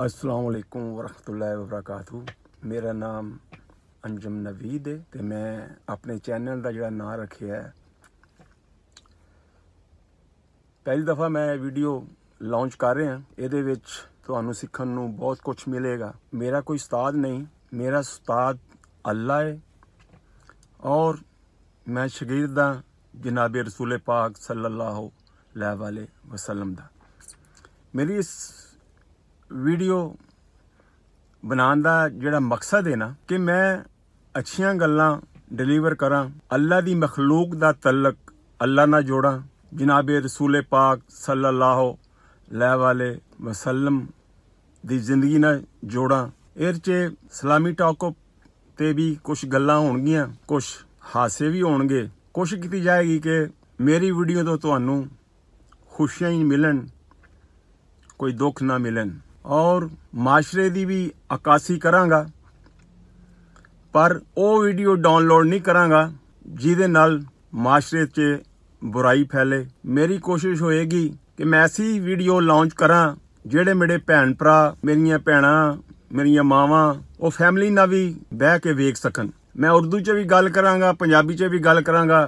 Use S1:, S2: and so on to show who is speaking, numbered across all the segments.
S1: अस्सलाम वालेकुम वरहमतुल्लाहि वबरकातुहू। मेरा नाम अंजुम नवीद है ते मैं अपने चैनल का जिहड़ा नाम रखिया है, पहली दफ़ा मैं वीडियो लॉन्च कर रहा। ये तुहानू सीखण नू बहुत कुछ मिलेगा। मेरा कोई उस्ताद नहीं, मेरा उस्ताद अल्लाह है और मैं शागिर्द हाँ जनाब रसूल पाक सल्लल्लाहु अलैहि वसल्लम दा। मेरी इस वीडियो बनाने का जिहड़ा मकसद है ना कि मैं अच्छियां गल्लां डिलीवर करा, अल्लाह दी मखलूक दा तल्लक अल्लाह ना जोड़ा, जनाब रसूल पाक सल्लल्लाहु अलैहि वसल्लम दी जिंदगी ना जोड़ा। इहदे च सलामी टॉक ते भी कुछ गल्लां होणगियां, कुछ हासे भी होणगे। कोशिश की जाएगी कि मेरी वीडियो तो तुहानू खुशियां ही मिलन, कोई दुख ना मिलन। और माशरे की भी अक्कासी करांगा, पर वो वीडियो डाउनलोड नहीं करांगा जिहदे नाल माशरे च बुराई फैले। मेरी कोशिश होएगी कि मैं ऐसी वीडियो लॉन्च करा जेड़े मेरे भैन भरा, मेरियां भैणां, मेरियां मावां वो फैमिली नाल भी बह के वेख सकन। मैं उर्दू च भी गल करांगा, पंजाबी च भी गल करांगा,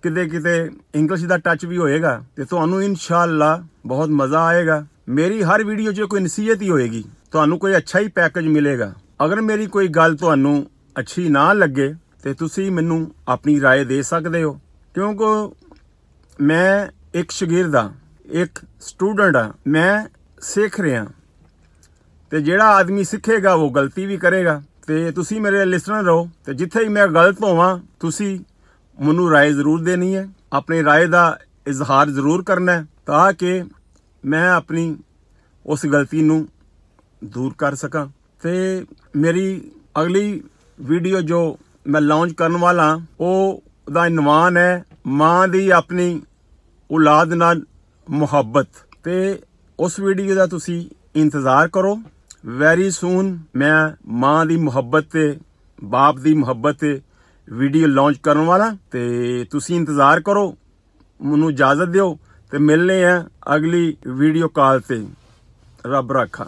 S1: किते किते इंग्लिश का टच भी होएगा ते तुहानू इंशाअल्लाह बहुत मज़ा आएगा। मेरी हर वीडियो च कोई नसीहत ही होएगी, तुहानू कोई अच्छा ही पैकेज मिलेगा। अगर मेरी कोई गल तुहानू अच्छी ना लगे तो तुसी मैनू अपनी राय दे सकते हो, क्योंकि मैं एक शागिर्द हाँ, एक स्टूडेंट हाँ, मैं सीख रहा। तो जिहड़ा आदमी सीखेगा वो गलती भी करेगा। तो तुसी मेरे लिसनर रहो, तो जिथे ही मैं गलत होवां तुसी मैनू राय जरूर देनी है, अपनी राय का इजहार जरूर करना है, ताकि मैं अपनी उस गलती नू दूर कर सका। ते मेरी अगली वीडियो जो मैं लॉन्च करने वाला वो इनवान है मां दी अपनी औलाद नाल मुहब्बत। ते उस वीडियो का तुसी इंतजार करो। वेरी सून मैं मां दी मुहब्बत ते बाप दी मुहब्बत ते वीडियो लॉन्च करने वाला। ते तुसी इंतजार करो, मैनू इजाजत दियो ते मिलने हैं अगली वीडियो कॉल ते। रब रखा।